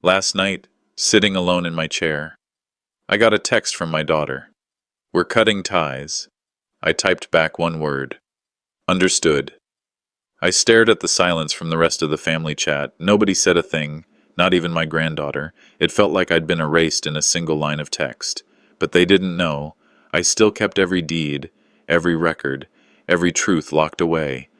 Last night, sitting alone in my chair, I got a text from my daughter. "We're cutting ties." I typed back one word. Understood. I stared at the silence from the rest of the family chat. Nobody said a thing, not even my granddaughter. It felt like I'd been erased in a single line of text. But they didn't know. I still kept every deed, every record, every truth locked away,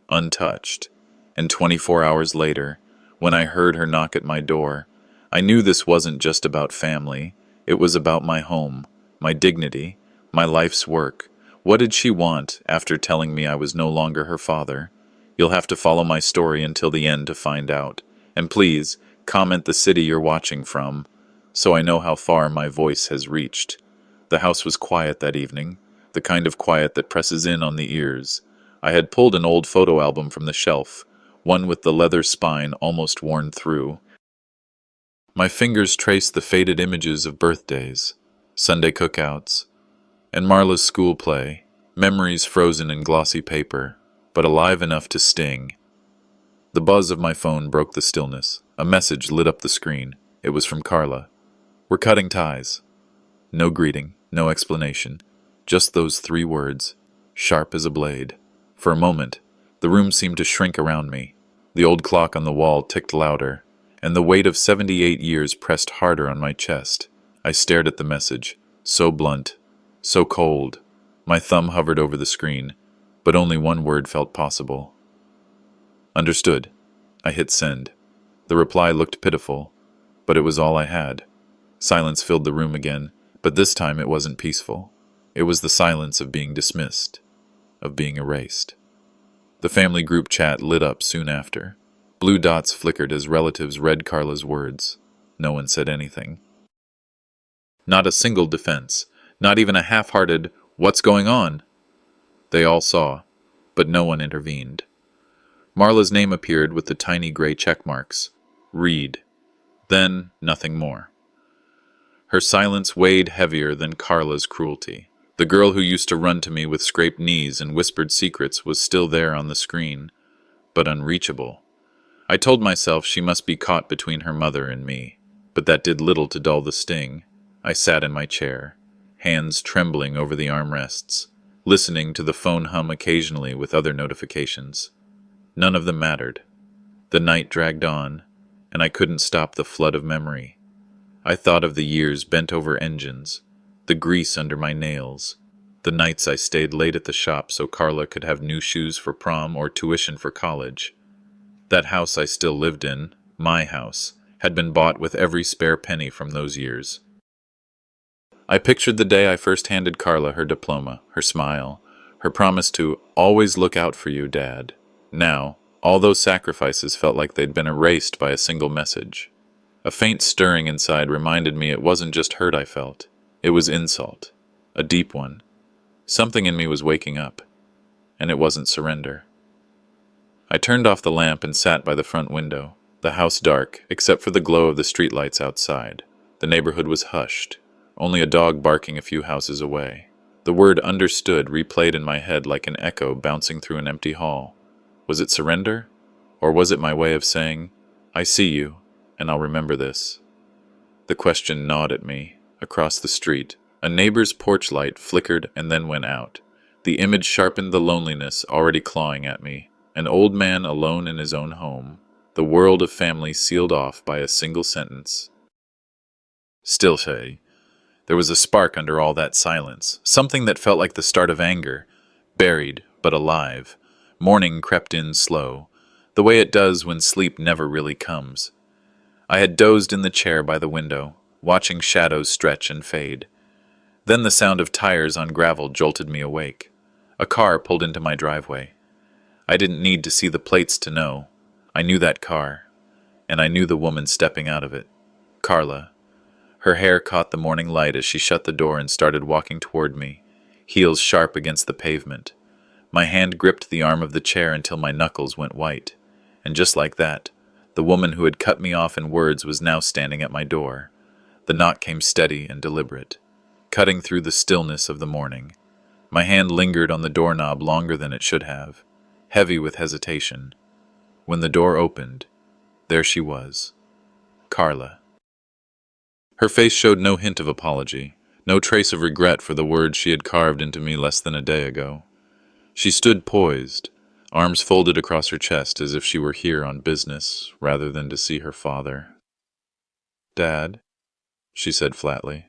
untouched. And 24 hours later, when I heard her knock at my door, I knew this wasn't just about family. It was about my home, my dignity, my life's work. What did she want after telling me I was no longer her father? You'll have to follow my story until the end to find out. And please, comment the city you're watching from, so I know how far my voice has reached. The house was quiet that evening, the kind of quiet that presses in on the ears. I had pulled an old photo album from the shelf, one with the leather spine almost worn through. My fingers traced the faded images of birthdays, Sunday cookouts, and Marla's school play, memories frozen in glossy paper, but alive enough to sting. The buzz of my phone broke the stillness. A message lit up the screen. It was from Carla. "We're cutting ties." No greeting, no explanation, just those 3 words, sharp as a blade. For a moment, the room seemed to shrink around me. The old clock on the wall ticked louder, and the weight of 78 years pressed harder on my chest. I stared at the message, so blunt, so cold. My thumb hovered over the screen, but only one word felt possible. Understood. I hit send. The reply looked pitiful, but it was all I had. Silence filled the room again, but this time it wasn't peaceful. It was the silence of being dismissed, of being erased. The family group chat lit up soon after. Blue dots flickered as relatives read Carla's words. No one said anything. Not a single defense, not even a half-hearted, "What's going on?" They all saw, but no one intervened. Marla's name appeared with the tiny gray check marks. Read. Then, nothing more. Her silence weighed heavier than Carla's cruelty. The girl who used to run to me with scraped knees and whispered secrets was still there on the screen, but unreachable. I told myself she must be caught between her mother and me, but that did little to dull the sting. I sat in my chair, hands trembling over the armrests, listening to the phone hum occasionally with other notifications. None of them mattered. The night dragged on, and I couldn't stop the flood of memory. I thought of the years bent over engines, the grease under my nails, the nights I stayed late at the shop so Carla could have new shoes for prom or tuition for college. That house I still lived in, my house, had been bought with every spare penny from those years. I pictured the day I first handed Carla her diploma, her smile, her promise to always look out for you, Dad. Now, all those sacrifices felt like they'd been erased by a single message. A faint stirring inside reminded me it wasn't just hurt I felt. It was insult. A deep one. Something in me was waking up. And it wasn't surrender. I turned off the lamp and sat by the front window, the house dark, except for the glow of the streetlights outside. The neighborhood was hushed, only a dog barking a few houses away. The word understood replayed in my head like an echo bouncing through an empty hall. Was it surrender? Or was it my way of saying, "I see you, and I'll remember this"? The question gnawed at me. Across the street, a neighbor's porch light flickered and then went out. The image sharpened the loneliness already clawing at me. An old man alone in his own home. The world of family sealed off by a single sentence. Still, Shay, there was a spark under all that silence, something that felt like the start of anger, buried but alive. Morning crept in slow, the way it does when sleep never really comes. I had dozed in the chair by the window, watching shadows stretch and fade. Then the sound of tires on gravel jolted me awake. A car pulled into my driveway. I didn't need to see the plates to know. I knew that car, and I knew the woman stepping out of it. Carla. Her hair caught the morning light as she shut the door and started walking toward me, heels sharp against the pavement. My hand gripped the arm of the chair until my knuckles went white. And just like that, the woman who had cut me off in words was now standing at my door. The knock came steady and deliberate, cutting through the stillness of the morning. My hand lingered on the doorknob longer than it should have, heavy with hesitation. When the door opened, there she was. Carla. Her face showed no hint of apology, no trace of regret for the words she had carved into me less than a day ago. She stood poised, arms folded across her chest as if she were here on business rather than to see her father. "Dad," she said flatly,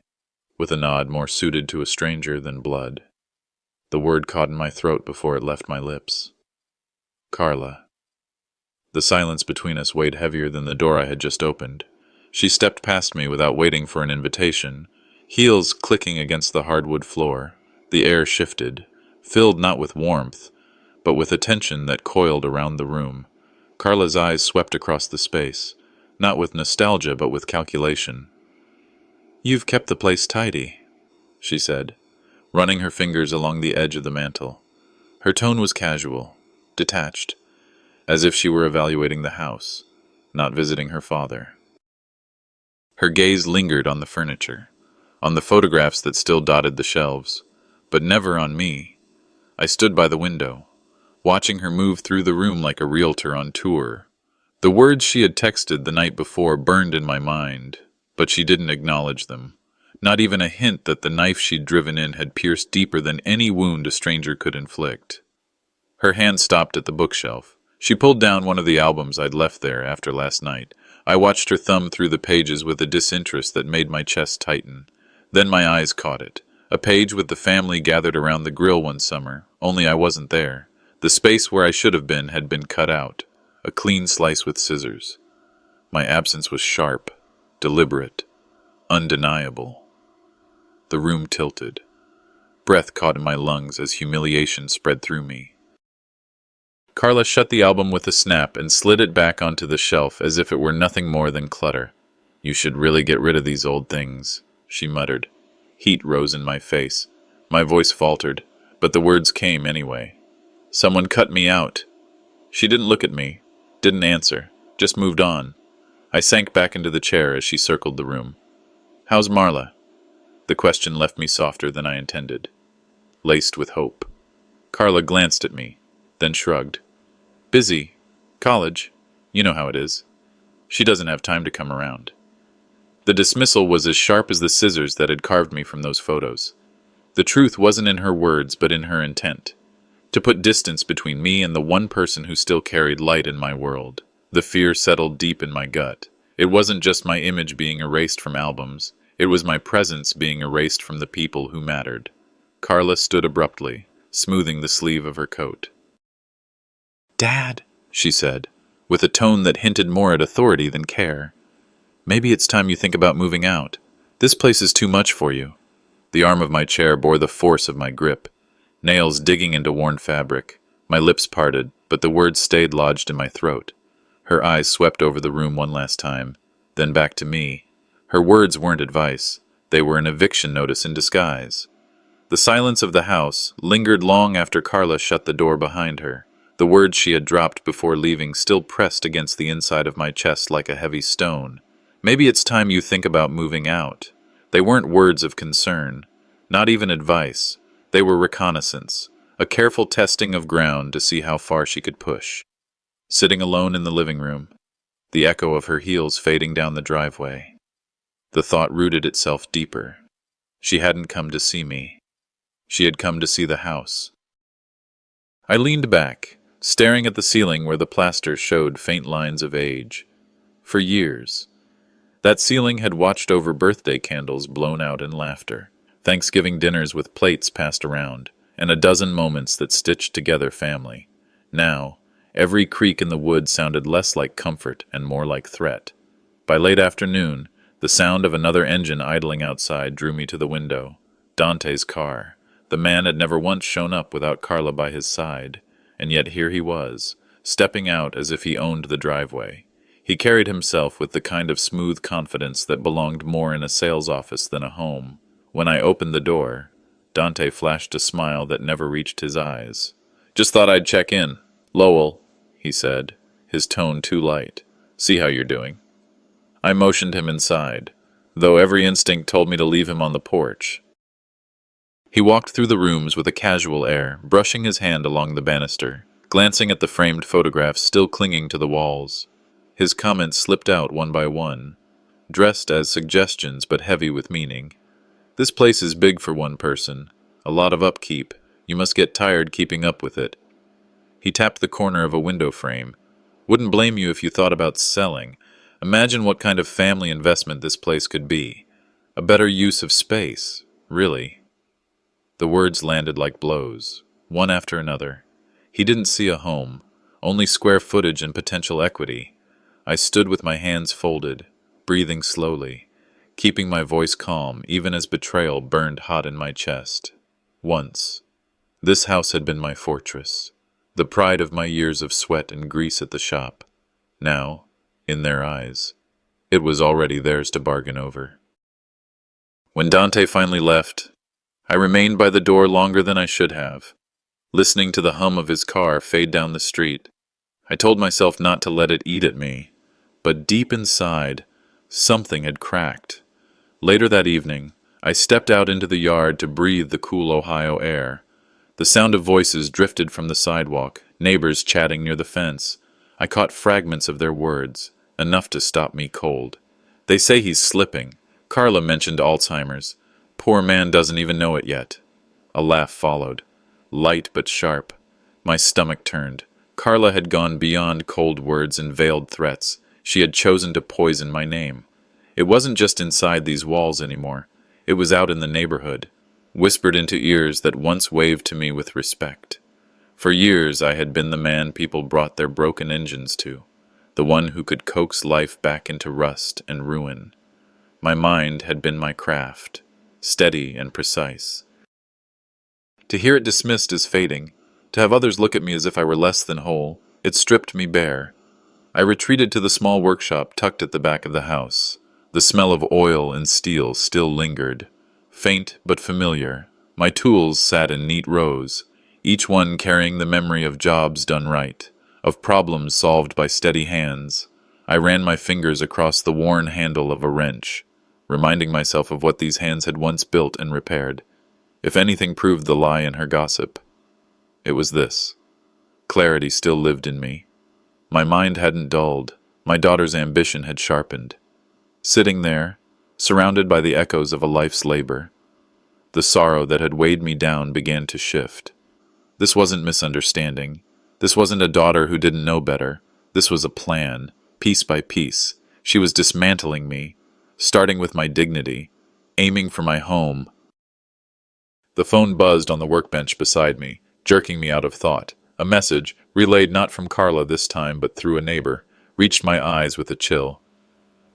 with a nod more suited to a stranger than blood. The word caught in my throat before it left my lips. Carla. The silence between us weighed heavier than the door I had just opened. She stepped past me without waiting for an invitation, heels clicking against the hardwood floor. The air shifted, filled not with warmth, but with a tension that coiled around the room. Carla's eyes swept across the space, not with nostalgia but with calculation. "You've kept the place tidy," she said, running her fingers along the edge of the mantel. Her tone was casual, detached, as if she were evaluating the house, not visiting her father. Her gaze lingered on the furniture, on the photographs that still dotted the shelves, but never on me. I stood by the window, watching her move through the room like a realtor on tour. The words she had texted the night before burned in my mind, but she didn't acknowledge them. Not even a hint that the knife she'd driven in had pierced deeper than any wound a stranger could inflict. Her hand stopped at the bookshelf. She pulled down one of the albums I'd left there after last night. I watched her thumb through the pages with a disinterest that made my chest tighten. Then my eyes caught it. A page with the family gathered around the grill one summer, only I wasn't there. The space where I should have been had been cut out, a clean slice with scissors. My absence was sharp, deliberate, undeniable. The room tilted. Breath caught in my lungs as humiliation spread through me. Carla shut the album with a snap and slid it back onto the shelf as if it were nothing more than clutter. "You should really get rid of these old things," she muttered. Heat rose in my face. My voice faltered, but the words came anyway. "Someone cut me out." She didn't look at me, didn't answer, just moved on. I sank back into the chair as she circled the room. "How's Marla?" The question left me softer than I intended, laced with hope. Carla glanced at me, then shrugged. "Busy. College. You know how it is. She doesn't have time to come around." The dismissal was as sharp as the scissors that had carved me from those photos. The truth wasn't in her words, but in her intent. To put distance between me and the one person who still carried light in my world. The fear settled deep in my gut. It wasn't just my image being erased from albums. It was my presence being erased from the people who mattered. Carla stood abruptly, smoothing the sleeve of her coat. "Dad," she said, with a tone that hinted more at authority than care. "Maybe it's time you think about moving out. This place is too much for you." The arm of my chair bore the force of my grip, nails digging into worn fabric. My lips parted, but the words stayed lodged in my throat. Her eyes swept over the room one last time, then back to me. Her words weren't advice. They were an eviction notice in disguise. The silence of the house lingered long after Carla shut the door behind her. The words she had dropped before leaving still pressed against the inside of my chest like a heavy stone. "Maybe it's time you think about moving out." They weren't words of concern, not even advice. They were reconnaissance, a careful testing of ground to see how far she could push. Sitting alone in the living room, the echo of her heels fading down the driveway. The thought rooted itself deeper. She hadn't come to see me. She had come to see the house. I leaned back, staring at the ceiling where the plaster showed faint lines of age. For years, that ceiling had watched over birthday candles blown out in laughter, Thanksgiving dinners with plates passed around, and a dozen moments that stitched together family. Now, every creak in the wood sounded less like comfort and more like threat. By late afternoon, the sound of another engine idling outside drew me to the window. Dante's car. The man had never once shown up without Carla by his side, and yet here he was, stepping out as if he owned the driveway. He carried himself with the kind of smooth confidence that belonged more in a sales office than a home. When I opened the door, Dante flashed a smile that never reached his eyes. "Just thought I'd check in. Lowell," he said, his tone too light. "See how you're doing." I motioned him inside, though every instinct told me to leave him on the porch. He walked through the rooms with a casual air, brushing his hand along the banister, glancing at the framed photographs still clinging to the walls. His comments slipped out one by one. dressed as suggestions but heavy with meaning. This place is big for one person. A lot of upkeep. You must get tired keeping up with it. He tapped the corner of a window frame. Wouldn't blame you if you thought about selling. Imagine what kind of family investment this place could be. A better use of space, really. The words landed like blows, one after another. He didn't see a home, only square footage and potential equity. I stood with my hands folded, breathing slowly, keeping my voice calm even as betrayal burned hot in my chest. Once, this house had been my fortress, the pride of my years of sweat and grease at the shop. Now, in their eyes, it was already theirs to bargain over. When Dante finally left, I remained by the door longer than I should have, listening to the hum of his car fade down the street. I told myself not to let it eat at me, but deep inside, something had cracked. Later that evening, I stepped out into the yard to breathe the cool Ohio air. The sound of voices drifted from the sidewalk, neighbors chatting near the fence. I caught fragments of their words, enough to stop me cold. They say he's slipping. Carla mentioned Alzheimer's. Poor man doesn't even know it yet. A laugh followed, light but sharp. My stomach turned. Carla had gone beyond cold words and veiled threats. She had chosen to poison my name. It wasn't just inside these walls anymore. It was out in the neighborhood, whispered into ears that once waved to me with respect. For years I had been the man people brought their broken engines to, the one who could coax life back into rust and ruin. My mind had been my craft, steady and precise. To hear it dismissed as fading, to have others look at me as if I were less than whole, it stripped me bare. I retreated to the small workshop tucked at the back of the house. The smell of oil and steel still lingered, faint but familiar. My tools sat in neat rows, each one carrying the memory of jobs done right, of problems solved by steady hands. I ran my fingers across the worn handle of a wrench, reminding myself of what these hands had once built and repaired. If anything proved the lie in her gossip, it was this. Clarity still lived in me. My mind hadn't dulled. My daughter's ambition had sharpened. Sitting there, surrounded by the echoes of a life's labor, the sorrow that had weighed me down began to shift. This wasn't misunderstanding. This wasn't a daughter who didn't know better. This was a plan, piece by piece. She was dismantling me, starting with my dignity, aiming for my home. The phone buzzed on the workbench beside me, jerking me out of thought. A message, relayed not from Carla this time but through a neighbor, reached my eyes with a chill.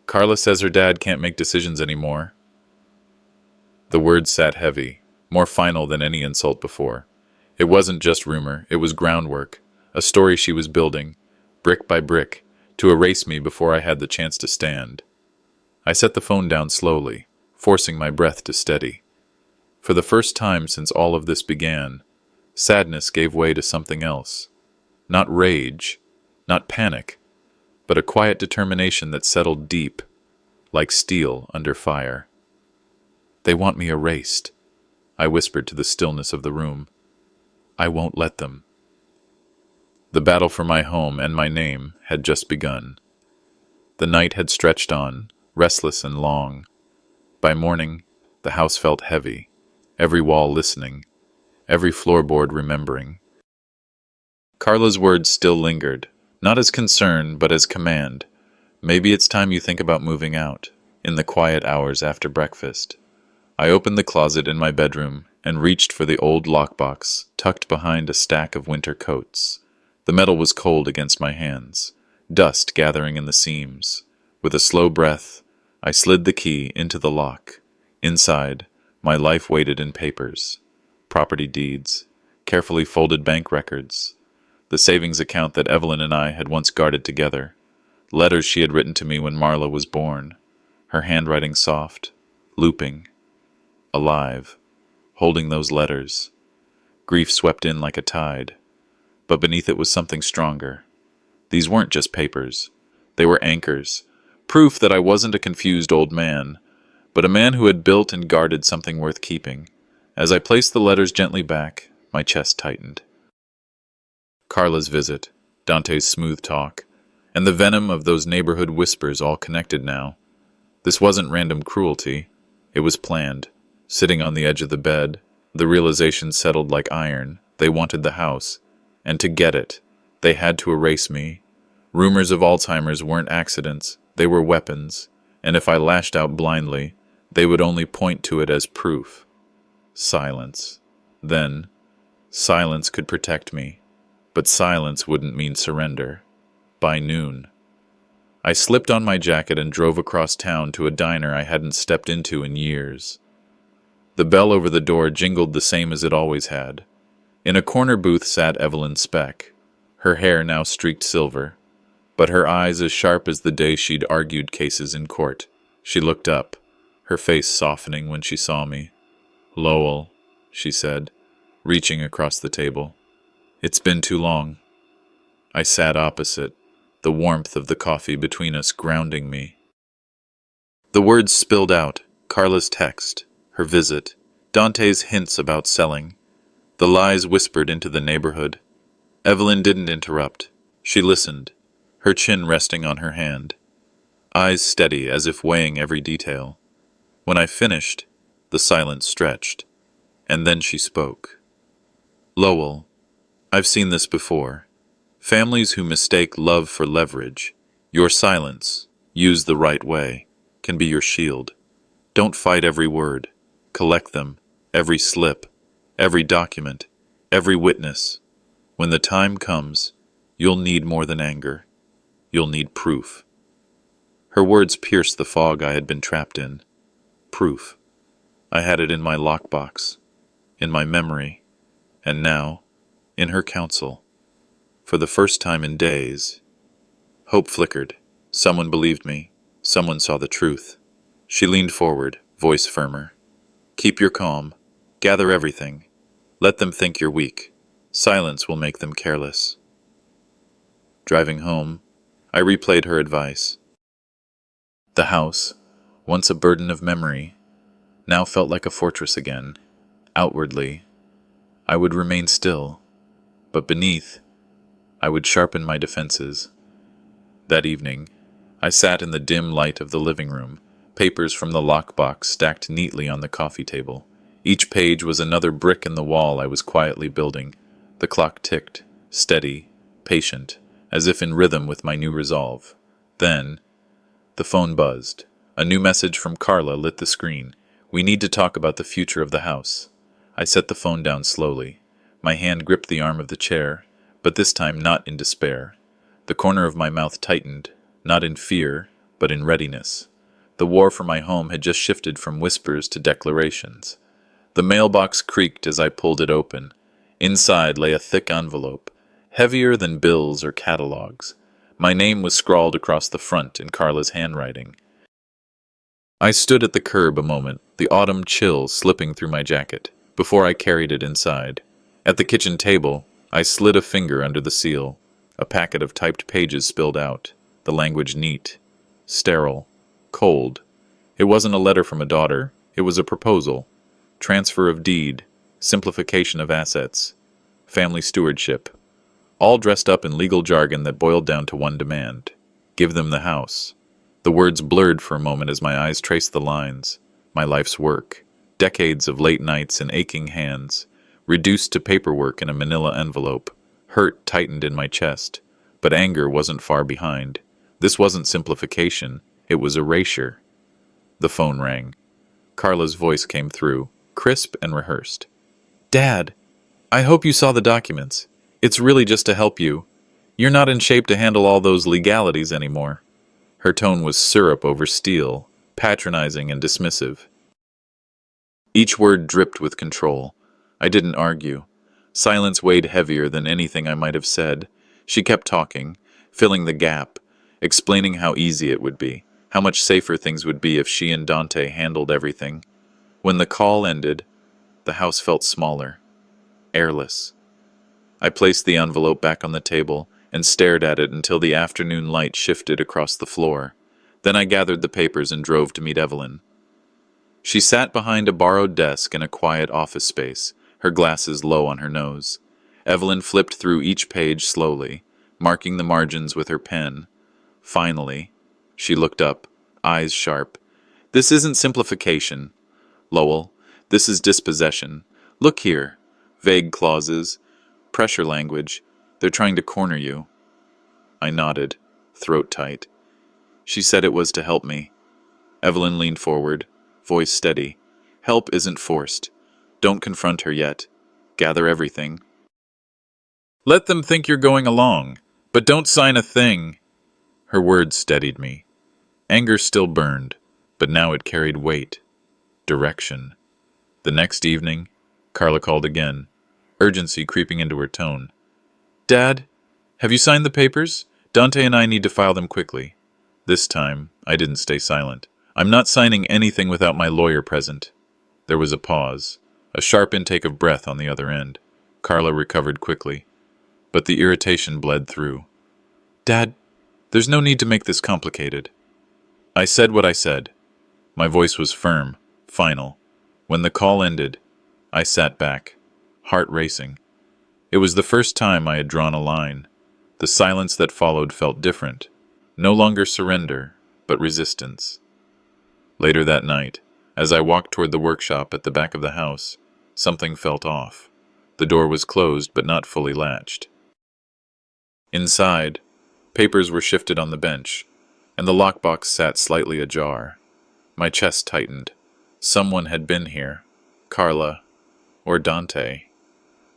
Carla says her dad can't make decisions anymore. The words sat heavy, more final than any insult before. It wasn't just rumor, it was groundwork, a story she was building, brick by brick, to erase me before I had the chance to stand. I set the phone down slowly, forcing my breath to steady. For the first time since all of this began, sadness gave way to something else. Not rage, not panic, but a quiet determination that settled deep, like steel under fire. They want me erased, I whispered to the stillness of the room. I won't let them. The battle for my home and my name had just begun. The night had stretched on, restless and long. By morning, the house felt heavy, every wall listening, every floorboard remembering. Carla's words still lingered, not as concern, but as command. Maybe it's time you think about moving out, in the quiet hours after breakfast. I opened the closet in my bedroom and reached for the old lockbox tucked behind a stack of winter coats. The metal was cold against my hands, dust gathering in the seams. With a slow breath, I slid the key into the lock. Inside, my life waited in papers, property deeds, carefully folded bank records, the savings account that Evelyn and I had once guarded together, letters she had written to me when Marla was born, her handwriting soft, looping, alive, holding those letters. Grief swept in like a tide, but beneath it was something stronger. These weren't just papers. They were anchors, proof that I wasn't a confused old man, but a man who had built and guarded something worth keeping. As I placed the letters gently back, my chest tightened. Carla's visit, Dante's smooth talk, and the venom of those neighborhood whispers all connected now. This wasn't random cruelty. It was planned. Sitting on the edge of the bed, the realization settled like iron. They wanted the house. And to get it, they had to erase me. Rumors of Alzheimer's weren't accidents. They were weapons. And if I lashed out blindly, they would only point to it as proof. Silence. Then, silence could protect me. But silence wouldn't mean surrender. By noon, I slipped on my jacket and drove across town to a diner I hadn't stepped into in years. The bell over the door jingled the same as it always had. In a corner booth sat Evelyn Speck, her hair now streaked silver, but her eyes as sharp as the day she'd argued cases in court. She looked up, her face softening when she saw me. "Lowell," she said, reaching across the table. "It's been too long." I sat opposite, the warmth of the coffee between us grounding me. The words spilled out, Carla's text, her visit, Dante's hints about selling, the lies whispered into the neighborhood. Evelyn didn't interrupt. She listened, her chin resting on her hand, eyes steady as if weighing every detail. When I finished, the silence stretched, and then she spoke. "Lowell, I've seen this before. Families who mistake love for leverage, your silence, used the right way, can be your shield. Don't fight every word. Collect them, every slip, every document, every witness. When the time comes, you'll need more than anger. You'll need proof." Her words pierced the fog I had been trapped in. Proof. I had it in my lockbox, in my memory, and now, in her counsel. For the first time in days, hope flickered. Someone believed me. Someone saw the truth. She leaned forward, voice firmer. "Keep your calm. Gather everything. Let them think you're weak. Silence will make them careless." Driving home, I replayed her advice. The house, once a burden of memory, now felt like a fortress again. Outwardly, I would remain still, but beneath, I would sharpen my defenses. That evening, I sat in the dim light of the living room, papers from the lockbox stacked neatly on the coffee table. Each page was another brick in the wall I was quietly building. The clock ticked, steady, patient, as if in rhythm with my new resolve. Then, the phone buzzed. A new message from Carla lit the screen. "We need to talk about the future of the house." I set the phone down slowly. My hand gripped the arm of the chair, but this time not in despair. The corner of my mouth tightened, not in fear, but in readiness. The war for my home had just shifted from whispers to declarations. The mailbox creaked as I pulled it open. Inside lay a thick envelope, heavier than bills or catalogs. My name was scrawled across the front in Carla's handwriting. I stood at the curb a moment, the autumn chill slipping through my jacket, before I carried it inside. At the kitchen table, I slid a finger under the seal. A packet of typed pages spilled out, the language neat, sterile, cold. It wasn't a letter from a daughter, it was a proposal. Transfer of deed, simplification of assets, family stewardship. All dressed up in legal jargon that boiled down to one demand. Give them the house. The words blurred for a moment as my eyes traced the lines. My life's work. Decades of late nights and aching hands. Reduced to paperwork in a manila envelope. Hurt tightened in my chest. But anger wasn't far behind. This wasn't simplification. It was erasure. The phone rang. Carla's voice came through, crisp and rehearsed. "Dad, I hope you saw the documents. It's really just to help you. You're not in shape to handle all those legalities anymore." Her tone was syrup over steel, patronizing and dismissive. Each word dripped with control. I didn't argue. Silence weighed heavier than anything I might have said. She kept talking, filling the gap, explaining how easy it would be, how much safer things would be if she and Dante handled everything. When the call ended, the house felt smaller, airless. I placed the envelope back on the table and stared at it until the afternoon light shifted across the floor. Then I gathered the papers and drove to meet Evelyn. She sat behind a borrowed desk in a quiet office space, her glasses low on her nose. Evelyn flipped through each page slowly, marking the margins with her pen. Finally, she looked up, eyes sharp, This isn't simplification, Lowell. This is dispossession. Look here. Vague clauses, pressure language. They're trying to corner you. I nodded, throat tight. She said it was to help me. Evelyn leaned forward, voice steady. Help isn't forced. Don't confront her yet. Gather everything. Let them think you're going along, but don't sign a thing. Her words steadied me. Anger still burned, but now it carried weight. Direction. The next evening, Carla called again, urgency creeping into her tone. Dad, have you signed the papers? Dante and I need to file them quickly. This time, I didn't stay silent. I'm not signing anything without my lawyer present. There was a pause, a sharp intake of breath on the other end. Carla recovered quickly, but the irritation bled through. Dad, there's no need to make this complicated. I said what I said. My voice was firm, final. When the call ended, I sat back, heart racing. It was the first time I had drawn a line. The silence that followed felt different. No longer surrender, but resistance. Later that night, as I walked toward the workshop at the back of the house, something felt off. The door was closed but not fully latched. Inside, papers were shifted on the bench, and the lockbox sat slightly ajar. My chest tightened. Someone had been here. Carla, or Dante.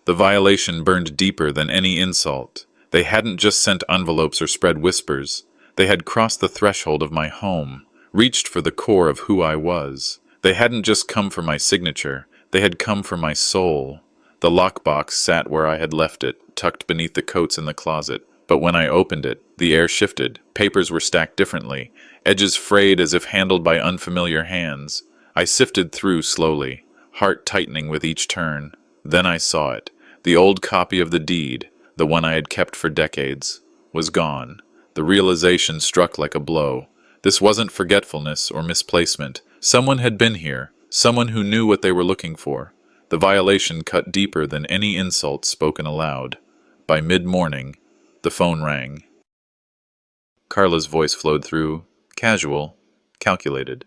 The violation burned deeper than any insult. They hadn't just sent envelopes or spread whispers. They had crossed the threshold of my home, reached for the core of who I was. They hadn't just come for my signature. They had come for my soul. The lockbox sat where I had left it, tucked beneath the coats in the closet. But when I opened it, the air shifted. Papers were stacked differently, edges frayed as if handled by unfamiliar hands. I sifted through slowly, heart tightening with each turn. Then I saw it. The old copy of the deed, the one I had kept for decades, was gone. The realization struck like a blow. This wasn't forgetfulness or misplacement. Someone had been here, someone who knew what they were looking for. The violation cut deeper than any insult spoken aloud. By mid-morning, the phone rang. Carla's voice flowed through, casual, calculated.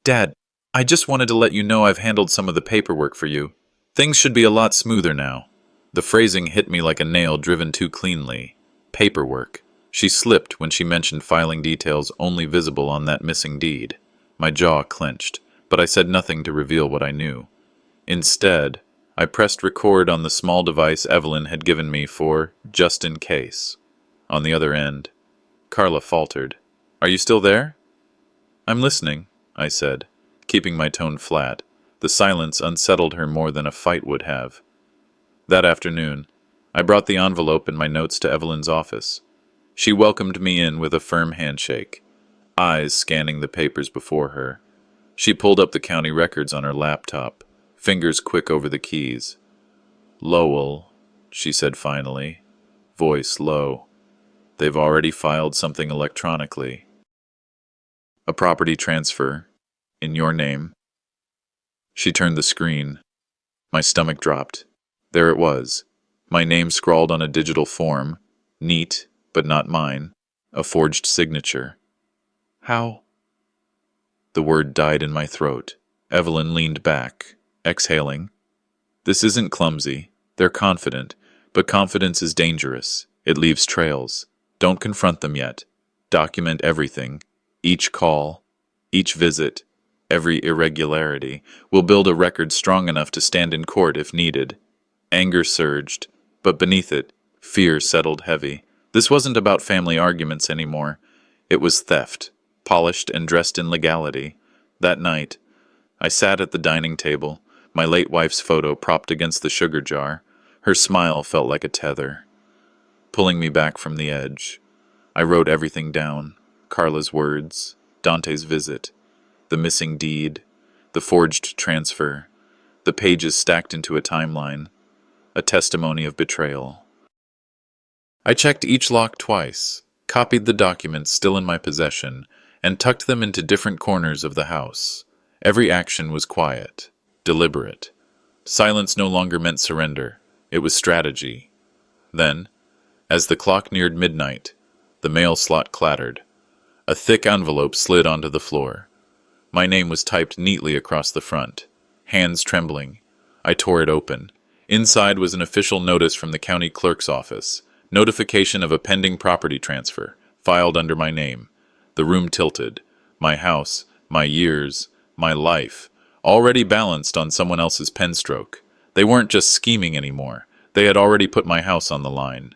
Dad, I just wanted to let you know I've handled some of the paperwork for you. Things should be a lot smoother now. The phrasing hit me like a nail driven too cleanly. Paperwork. She slipped when she mentioned filing details only visible on that missing deed. My jaw clenched, but I said nothing to reveal what I knew. Instead, I pressed record on the small device Evelyn had given me for just in case. On the other end, Carla faltered. Are you still there? I'm listening, I said, keeping my tone flat. The silence unsettled her more than a fight would have. That afternoon, I brought the envelope and my notes to Evelyn's office. She welcomed me in with a firm handshake, eyes scanning the papers before her. She pulled up the county records on her laptop, fingers quick over the keys. Lowell, she said finally, voice low. They've already filed something electronically. A property transfer, in your name. She turned the screen. My stomach dropped. There it was, my name scrawled on a digital form, neat, but not mine, a forged signature. How? The word died in my throat. Evelyn leaned back, exhaling. This isn't clumsy. They're confident, but confidence is dangerous. It leaves trails. Don't confront them yet. Document everything. Each call, each visit, every irregularity will build a record strong enough to stand in court if needed. Anger surged, but beneath it, fear settled heavy. This wasn't about family arguments anymore. It was theft, polished and dressed in legality. That night, I sat at the dining table, my late wife's photo propped against the sugar jar. Her smile felt like a tether, pulling me back from the edge. I wrote everything down. Carla's words, Dante's visit, the missing deed, the forged transfer, the pages stacked into a timeline, a testimony of betrayal. I checked each lock twice, copied the documents still in my possession, and tucked them into different corners of the house. Every action was quiet, deliberate. Silence no longer meant surrender. It was strategy. Then, as the clock neared midnight, the mail slot clattered. A thick envelope slid onto the floor. My name was typed neatly across the front. Hands trembling, I tore it open. Inside was an official notice from the county clerk's office. Notification of a pending property transfer, filed under my name. The room tilted. My house, my years, my life, already balanced on someone else's pen stroke. They weren't just scheming anymore. They had already put my house on the line.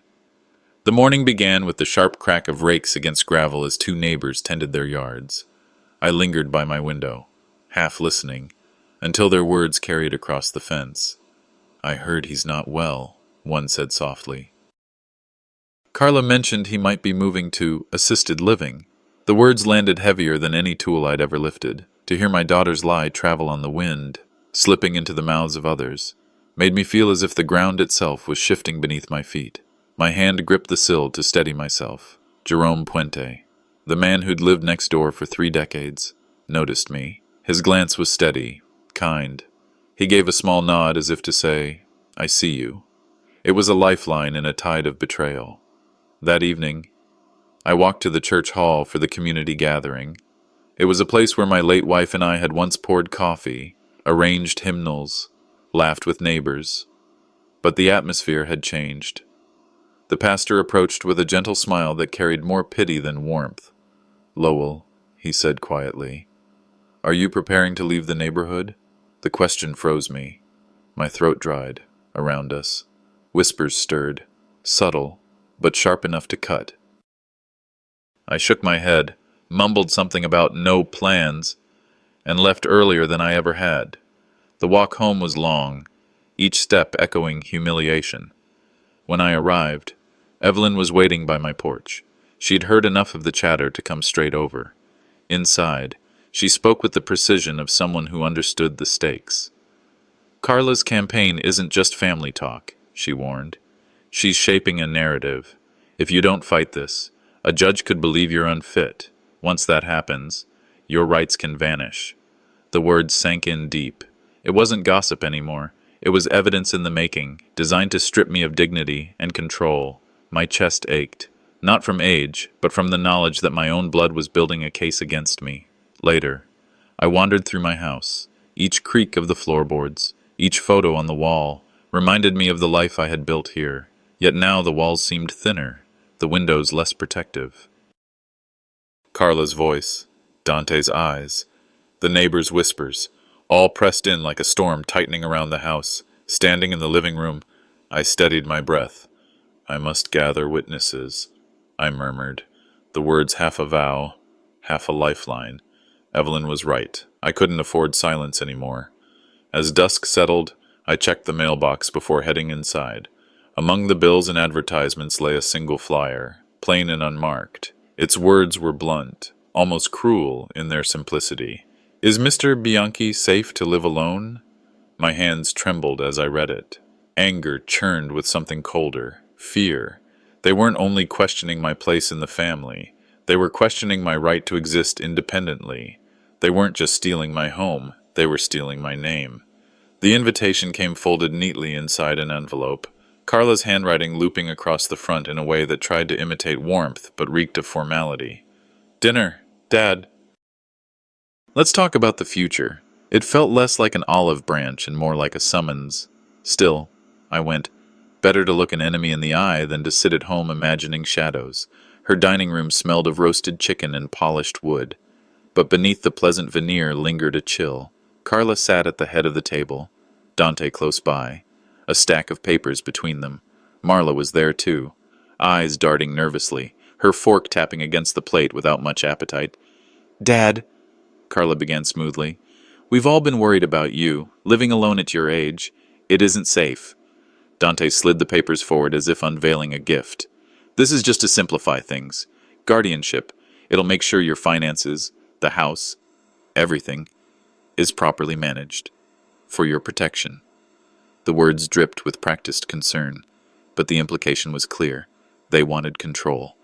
The morning began with the sharp crack of rakes against gravel as two neighbors tended their yards. I lingered by my window, half listening, until their words carried across the fence. "I heard he's not well," one said softly. Carla mentioned he might be moving to assisted living. The words landed heavier than any tool I'd ever lifted. To hear my daughter's lie travel on the wind, slipping into the mouths of others, made me feel as if the ground itself was shifting beneath my feet. My hand gripped the sill to steady myself. Jerome Puente, the man who'd lived next door for 3 decades, noticed me. His glance was steady, kind. He gave a small nod as if to say, "I see you." It was a lifeline in a tide of betrayal. That evening, I walked to the church hall for the community gathering. It was a place where my late wife and I had once poured coffee, arranged hymnals, laughed with neighbors. But the atmosphere had changed. The pastor approached with a gentle smile that carried more pity than warmth. "Lowell," he said quietly, "are you preparing to leave the neighborhood?" The question froze me. My throat dried. Around us, whispers stirred, subtle, but sharp enough to cut. I shook my head, mumbled something about no plans, and left earlier than I ever had. The walk home was long, each step echoing humiliation. When I arrived, Evelyn was waiting by my porch. She'd heard enough of the chatter to come straight over. Inside, she spoke with the precision of someone who understood the stakes. "Carla's campaign isn't just family talk," she warned. "She's shaping a narrative. If you don't fight this, a judge could believe you're unfit. Once that happens, your rights can vanish." The words sank in deep. It wasn't gossip anymore. It was evidence in the making, designed to strip me of dignity and control. My chest ached, not from age, but from the knowledge that my own blood was building a case against me. Later, I wandered through my house. Each creak of the floorboards, each photo on the wall, reminded me of the life I had built here. Yet now the walls seemed thinner, the windows less protective. Carla's voice, Dante's eyes, the neighbors' whispers, all pressed in like a storm tightening around the house. Standing in the living room, I steadied my breath. "I must gather witnesses," I murmured, the words half a vow, half a lifeline. Evelyn was right. I couldn't afford silence anymore. As dusk settled, I checked the mailbox before heading inside. Among the bills and advertisements lay a single flyer, plain and unmarked. Its words were blunt, almost cruel in their simplicity. "Is Mr. Bianchi safe to live alone?" My hands trembled as I read it. Anger churned with something colder, fear. They weren't only questioning my place in the family. They were questioning my right to exist independently. They weren't just stealing my home, they were stealing my name. The invitation came folded neatly inside an envelope, Carla's handwriting looping across the front in a way that tried to imitate warmth but reeked of formality. "Dinner, Dad." Let's talk about the future. It felt less like an olive branch and more like a summons. Still, I went. Better to look an enemy in the eye than to sit at home imagining shadows. Her dining room smelled of roasted chicken and polished wood. But beneath the pleasant veneer lingered a chill. Carla sat at the head of the table, Dante close by, a stack of papers between them. Marla was there too, eyes darting nervously, her fork tapping against the plate without much appetite. "Dad," Carla began smoothly, "we've all been worried about you, living alone at your age. It isn't safe." Dante slid the papers forward as if unveiling a gift. "This is just to simplify things. Guardianship. It'll make sure your finances, the house, everything, is properly managed. For your protection." The words dripped with practiced concern, but the implication was clear. They wanted control.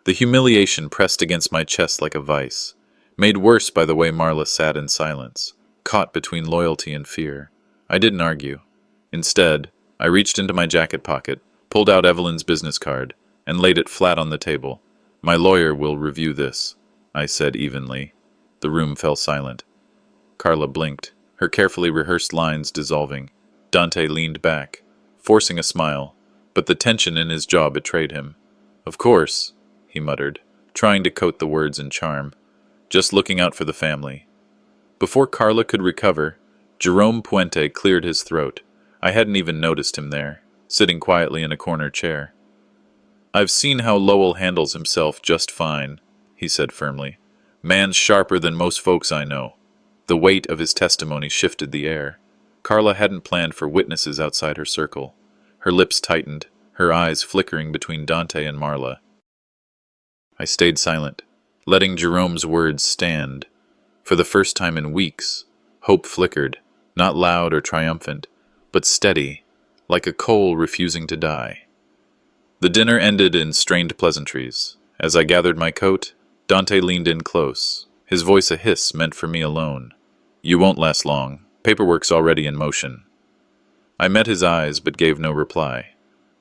The humiliation pressed against my chest like a vice, made worse by the way Marla sat in silence, caught between loyalty and fear. I didn't argue. Instead, I reached into my jacket pocket, pulled out Evelyn's business card, and laid it flat on the table. "My lawyer will review this," I said evenly. The room fell silent. Carla blinked, her carefully rehearsed lines dissolving. Dante leaned back, forcing a smile, but the tension in his jaw betrayed him. "Of course," he muttered, trying to coat the words in charm. "Just looking out for the family." Before Carla could recover, Jerome Puente cleared his throat. I hadn't even noticed him there, sitting quietly in a corner chair. "I've seen how Lowell handles himself just fine," he said firmly. "Man's sharper than most folks I know." The weight of his testimony shifted the air. Carla hadn't planned for witnesses outside her circle. Her lips tightened, her eyes flickering between Dante and Marla. I stayed silent, letting Jerome's words stand. For the first time in weeks, hope flickered, not loud or triumphant, but steady, like a coal refusing to die. The dinner ended in strained pleasantries. As I gathered my coat, Dante leaned in close, his voice a hiss meant for me alone. "You won't last long. Paperwork's already in motion." I met his eyes but gave no reply.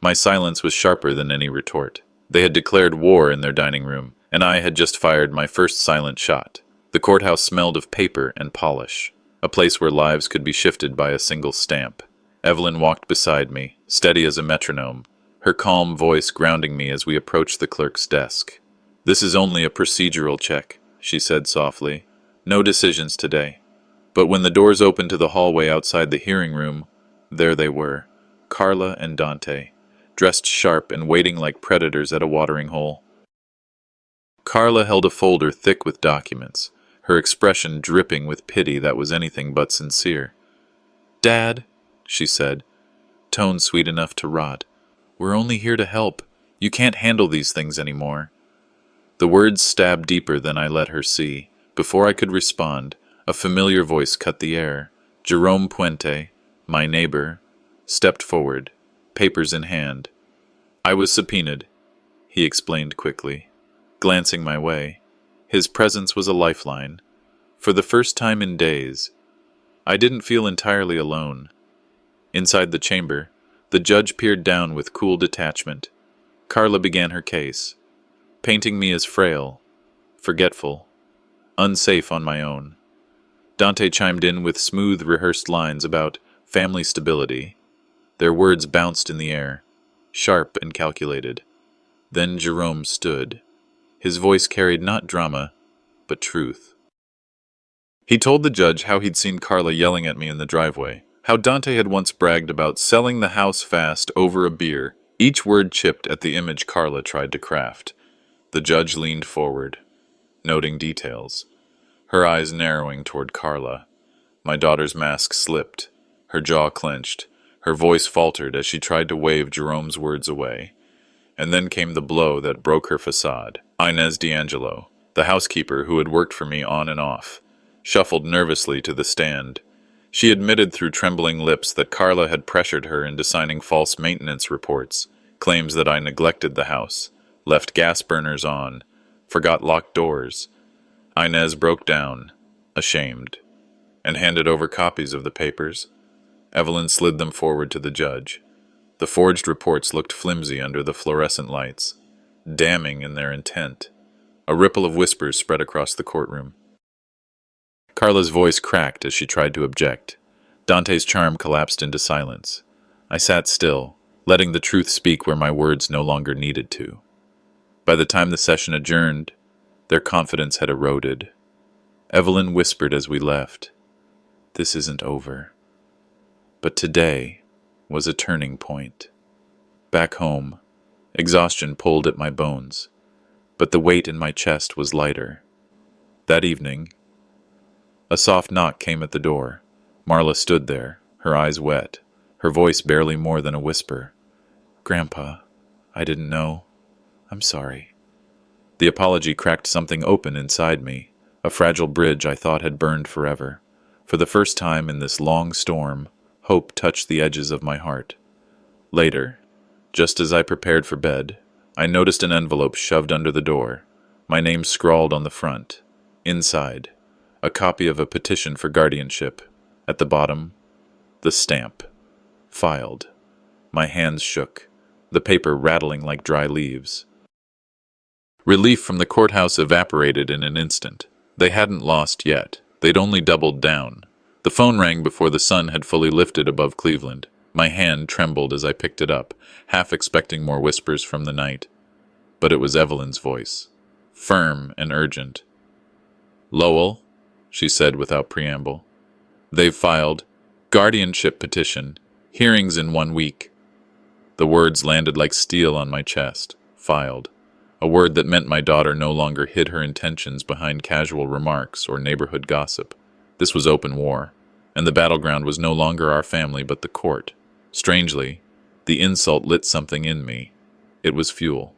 My silence was sharper than any retort. They had declared war in their dining room, and I had just fired my first silent shot. The courthouse smelled of paper and polish, a place where lives could be shifted by a single stamp. Evelyn walked beside me, steady as a metronome, her calm voice grounding me as we approached the clerk's desk. "This is only a procedural check," she said softly. "No decisions today." But when the doors opened to the hallway outside the hearing room, there they were, Carla and Dante, dressed sharp and waiting like predators at a watering hole. Carla held a folder thick with documents, her expression dripping with pity that was anything but sincere. "Dad," she said, tone sweet enough to rot, "we're only here to help. You can't handle these things anymore." The words stabbed deeper than I let her see. Before I could respond, a familiar voice cut the air. Jerome Puente, my neighbor, stepped forward, papers in hand. "I was subpoenaed," he explained quickly, glancing my way. His presence was a lifeline. For the first time in days, I didn't feel entirely alone. Inside the chamber, the judge peered down with cool detachment. Carla began her case, painting me as frail, forgetful, unsafe on my own. Dante chimed in with smooth, rehearsed lines about family stability. Their words bounced in the air, sharp and calculated. Then Jerome stood. His voice carried not drama, but truth. He told the judge how he'd seen Carla yelling at me in the driveway, how Dante had once bragged about selling the house fast over a beer, each word chipped at the image Carla tried to craft. The judge leaned forward, noting details, her eyes narrowing toward Carla. My daughter's mask slipped, her jaw clenched, her voice faltered as she tried to wave Jerome's words away. And then came the blow that broke her facade. Inez D'Angelo, the housekeeper who had worked for me on and off, shuffled nervously to the stand. She admitted through trembling lips that Carla had pressured her into signing false maintenance reports, claims that I neglected the house, left gas burners on, forgot locked doors. Inez broke down, ashamed, and handed over copies of the papers. Evelyn slid them forward to the judge. The forged reports looked flimsy under the fluorescent lights, damning in their intent. A ripple of whispers spread across the courtroom. Carla's voice cracked as she tried to object. Dante's charm collapsed into silence. I sat still, letting the truth speak where my words no longer needed to. By the time the session adjourned, their confidence had eroded. Evelyn whispered as we left, "This isn't over." But today was a turning point. Back home, exhaustion pulled at my bones, but the weight in my chest was lighter. That evening, a soft knock came at the door. Marla stood there, her eyes wet, her voice barely more than a whisper. "Grandpa, I didn't know. I'm sorry." The apology cracked something open inside me, a fragile bridge I thought had burned forever. For the first time in this long storm, hope touched the edges of my heart. Later, just as I prepared for bed, I noticed an envelope shoved under the door, my name scrawled on the front. Inside, a copy of a petition for guardianship. At the bottom, the stamp. Filed. My hands shook, the paper rattling like dry leaves. Relief from the courthouse evaporated in an instant. They hadn't lost yet. They'd only doubled down. The phone rang before the sun had fully lifted above Cleveland. My hand trembled as I picked it up, half expecting more whispers from the night. But it was Evelyn's voice, firm and urgent. "Lowell," she said without preamble. "They've filed guardianship petition, hearings in 1 week." The words landed like steel on my chest. Filed. A word that meant my daughter no longer hid her intentions behind casual remarks or neighborhood gossip. This was open war, and the battleground was no longer our family but the court. Strangely, the insult lit something in me. It was fuel.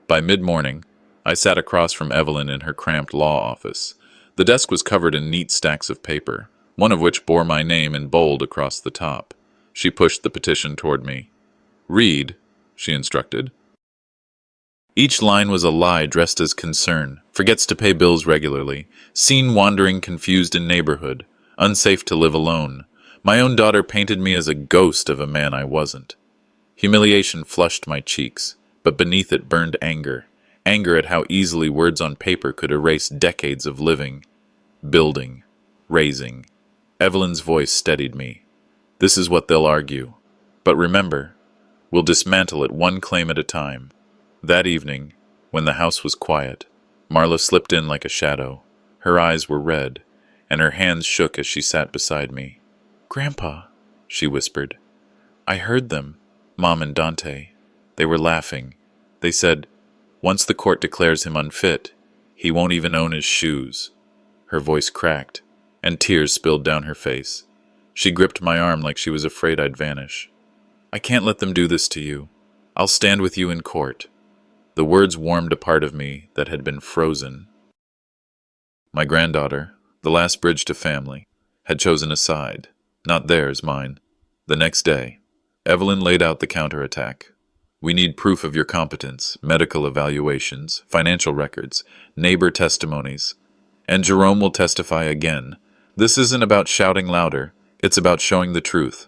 By mid-morning, I sat across from Evelyn in her cramped law office. The desk was covered in neat stacks of paper, one of which bore my name in bold across the top. She pushed the petition toward me. "Read," she instructed. Each line was a lie dressed as concern. "Forgets to pay bills regularly. Seen wandering confused in neighborhood. Unsafe to live alone. My own daughter painted me as a ghost of a man I wasn't." Humiliation flushed my cheeks, but beneath it burned anger. Anger at how easily words on paper could erase decades of living, building, raising. Evelyn's voice steadied me. "This is what they'll argue. But remember, we'll dismantle it one claim at a time." That evening, when the house was quiet, Marla slipped in like a shadow. Her eyes were red, and her hands shook as she sat beside me. "Grandpa," she whispered. "I heard them, Mom and Dante. They were laughing. They said, once the court declares him unfit, he won't even own his shoes." Her voice cracked, and tears spilled down her face. She gripped my arm like she was afraid I'd vanish. "I can't let them do this to you. I'll stand with you in court." The words warmed a part of me that had been frozen. My granddaughter, the last bridge to family, had chosen a side. Not theirs, mine. The next day, Evelyn laid out the counterattack. "We need proof of your competence, medical evaluations, financial records, neighbor testimonies. And Jerome will testify again. This isn't about shouting louder, it's about showing the truth."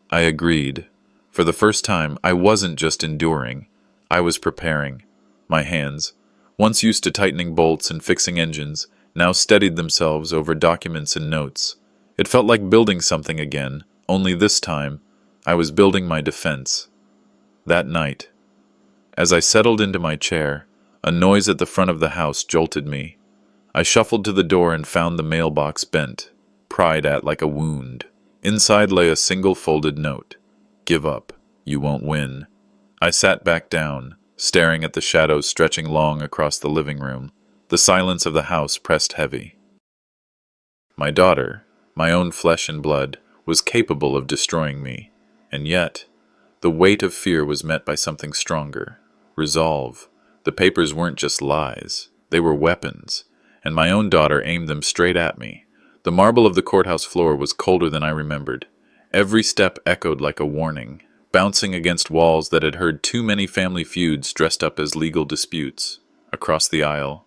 I agreed. For the first time, I wasn't just enduring. I was preparing. My hands, once used to tightening bolts and fixing engines, now steadied themselves over documents and notes. It felt like building something again, only this time, I was building my defense. That night, as I settled into my chair, a noise at the front of the house jolted me. I shuffled to the door and found the mailbox bent, pried at like a wound. Inside lay a single folded note. "Give up. You won't win." I sat back down, staring at the shadows stretching long across the living room. The silence of the house pressed heavy. My daughter, my own flesh and blood, was capable of destroying me, and yet, the weight of fear was met by something stronger. Resolve. The papers weren't just lies. They were weapons, and my own daughter aimed them straight at me. The marble of the courthouse floor was colder than I remembered. Every step echoed like a warning, bouncing against walls that had heard too many family feuds dressed up as legal disputes. Across the aisle,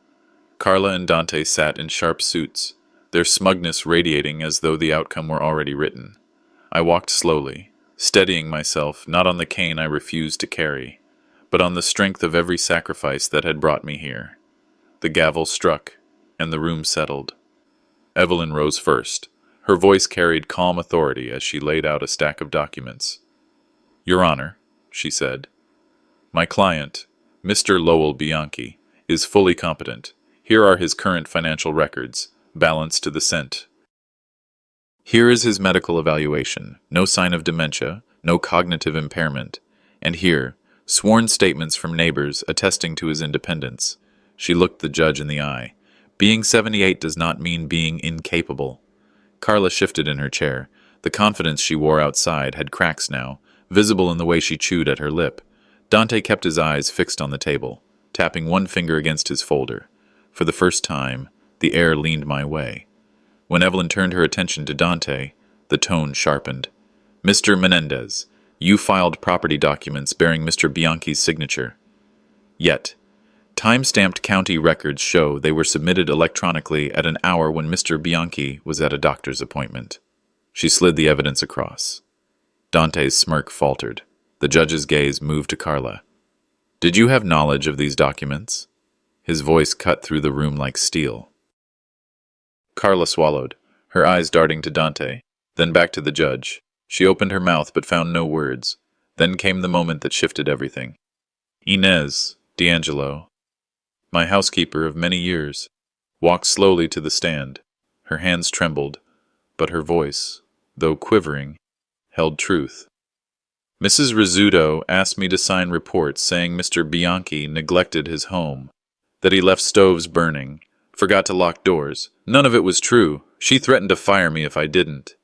Carla and Dante sat in sharp suits, their smugness radiating as though the outcome were already written. I walked slowly, steadying myself not on the cane I refused to carry, but on the strength of every sacrifice that had brought me here. The gavel struck, and the room settled. Evelyn rose first. Her voice carried calm authority as she laid out a stack of documents. "Your Honor," she said, "my client, Mr. Lowell Bianchi, is fully competent. Here are his current financial records, balanced to the cent. Here is his medical evaluation, no sign of dementia, no cognitive impairment. And here, sworn statements from neighbors attesting to his independence." She looked the judge in the eye. "Being 78 does not mean being incapable." Carla shifted in her chair. The confidence she wore outside had cracks now, visible in the way she chewed at her lip. Dante kept his eyes fixed on the table, tapping one finger against his folder. For the first time, the air leaned my way. When Evelyn turned her attention to Dante, the tone sharpened. "Mr. Menendez, you filed property documents bearing Mr. Bianchi's signature. Yet, time-stamped county records show they were submitted electronically at an hour when Mr. Bianchi was at a doctor's appointment." She slid the evidence across. Dante's smirk faltered. The judge's gaze moved to Carla. "Did you have knowledge of these documents?" His voice cut through the room like steel. Carla swallowed, her eyes darting to Dante, then back to the judge. She opened her mouth but found no words. Then came the moment that shifted everything. Inez D'Angelo, my housekeeper of many years, walked slowly to the stand. Her hands trembled, but her voice, though quivering, held truth. Mrs. Rizzuto asked me to sign reports saying Mr. Bianchi neglected his home, that he left stoves burning, forgot to lock doors. None of it was true. She threatened to fire me if I didn't.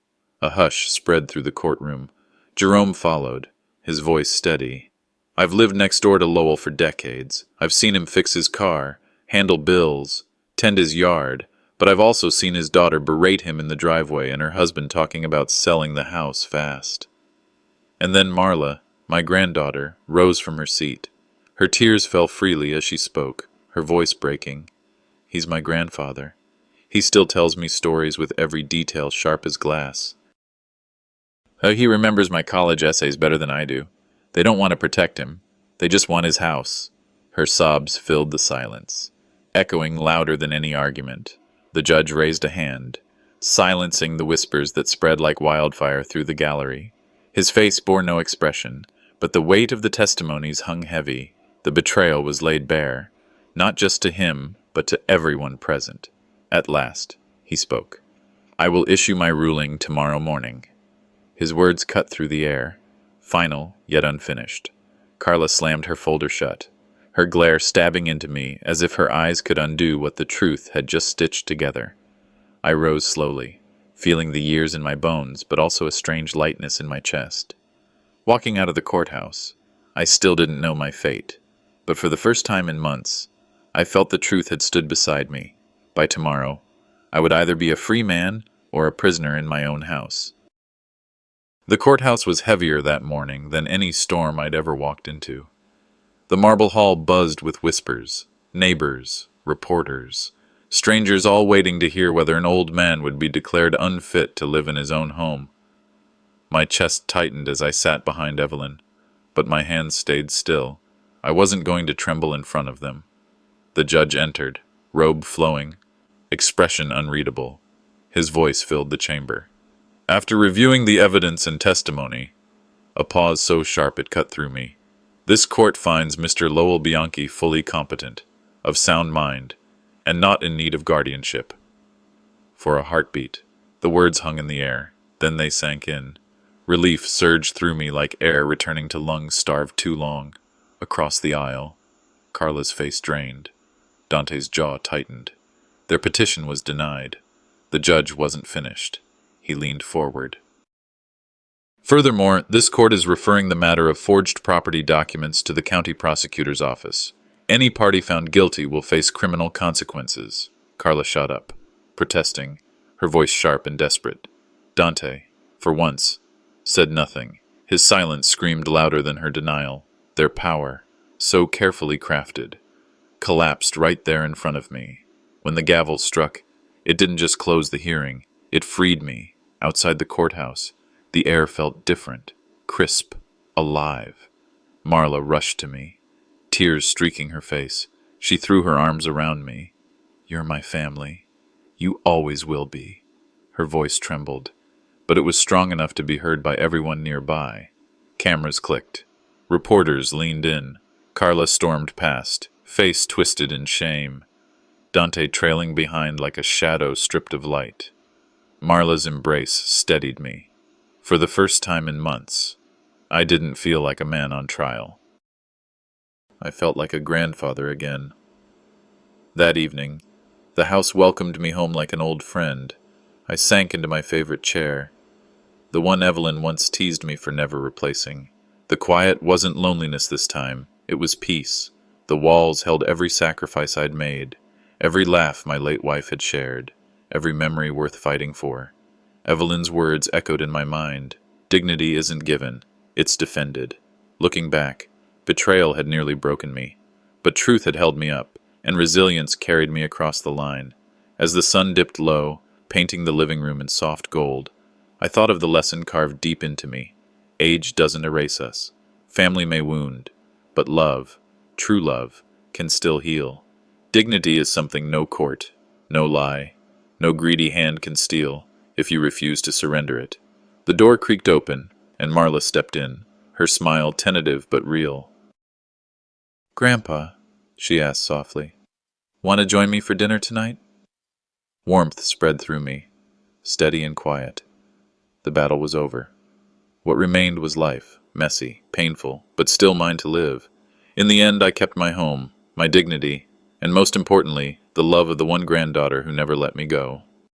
A hush spread through the courtroom. Jerome followed, his voice steady. I've lived next door to Lowell for decades. I've seen him fix his car, handle bills, tend his yard, but I've also seen his daughter berate him in the driveway and her husband talking about selling the house fast. And then Marla, my granddaughter, rose from her seat. Her tears fell freely as she spoke, her voice breaking. He's my grandfather. He still tells me stories with every detail sharp as glass. He remembers my college essays better than I do. They don't want to protect him. They just want his house. Her sobs filled the silence, echoing louder than any argument. The judge raised a hand, silencing the whispers that spread like wildfire through the gallery. His face bore no expression, but the weight of the testimonies hung heavy. The betrayal was laid bare, not just to him, but to everyone present. At last, he spoke. I will issue my ruling tomorrow morning. His words cut through the air, final yet unfinished. Carla slammed her folder shut, her glare stabbing into me as if her eyes could undo what the truth had just stitched together. I rose slowly, feeling the years in my bones, but also a strange lightness in my chest. Walking out of the courthouse, I still didn't know my fate, but for the first time in months, I felt the truth had stood beside me. By tomorrow, I would either be a free man or a prisoner in my own house. The courthouse was heavier that morning than any storm I'd ever walked into. The marble hall buzzed with whispers, neighbors, reporters, strangers all waiting to hear whether an old man would be declared unfit to live in his own home. My chest tightened as I sat behind Evelyn, but my hands stayed still. I wasn't going to tremble in front of them. The judge entered, robe flowing, expression unreadable. His voice filled the chamber. After reviewing the evidence and testimony, a pause so sharp it cut through me. This court finds Mr. Lowell Bianchi fully competent, of sound mind, and not in need of guardianship. For a heartbeat, the words hung in the air, then they sank in. Relief surged through me like air returning to lungs starved too long. Across the aisle, Carla's face drained. Dante's jaw tightened. Their petition was denied. The judge wasn't finished. He leaned forward. Furthermore, this court is referring the matter of forged property documents to the county prosecutor's office. Any party found guilty will face criminal consequences. Carla shot up, protesting, her voice sharp and desperate. Dante, for once, said nothing. His silence screamed louder than her denial. Their power, so carefully crafted, collapsed right there in front of me. When the gavel struck, it didn't just close the hearing, it freed me. Outside the courthouse, the air felt different, crisp, alive. Marla rushed to me, tears streaking her face. She threw her arms around me. You're my family. You always will be. Her voice trembled, but it was strong enough to be heard by everyone nearby. Cameras clicked. Reporters leaned in. Carla stormed past, face twisted in shame. Dante trailing behind like a shadow stripped of light. Marla's embrace steadied me. For the first time in months, I didn't feel like a man on trial. I felt like a grandfather again. That evening, the house welcomed me home like an old friend. I sank into my favorite chair, the one Evelyn once teased me for never replacing. The quiet wasn't loneliness this time, it was peace. The walls held every sacrifice I'd made, every laugh my late wife had shared, every memory worth fighting for. Evelyn's words echoed in my mind. Dignity isn't given, it's defended. Looking back, betrayal had nearly broken me, but truth had held me up, and resilience carried me across the line. As the sun dipped low, painting the living room in soft gold, I thought of the lesson carved deep into me. Age doesn't erase us. Family may wound, but love, true love, can still heal. Dignity is something no court, no lie, No greedy hand can steal if you refuse to surrender it. The door creaked open, and Marla stepped in, her smile tentative but real. "Grandpa," she asked softly, "want to join me for dinner tonight?" Warmth spread through me, steady and quiet. The battle was over. What remained was life, messy, painful, but still mine to live. In the end, I kept my home, my dignity, and most importantly, the love of the one granddaughter who never let me go.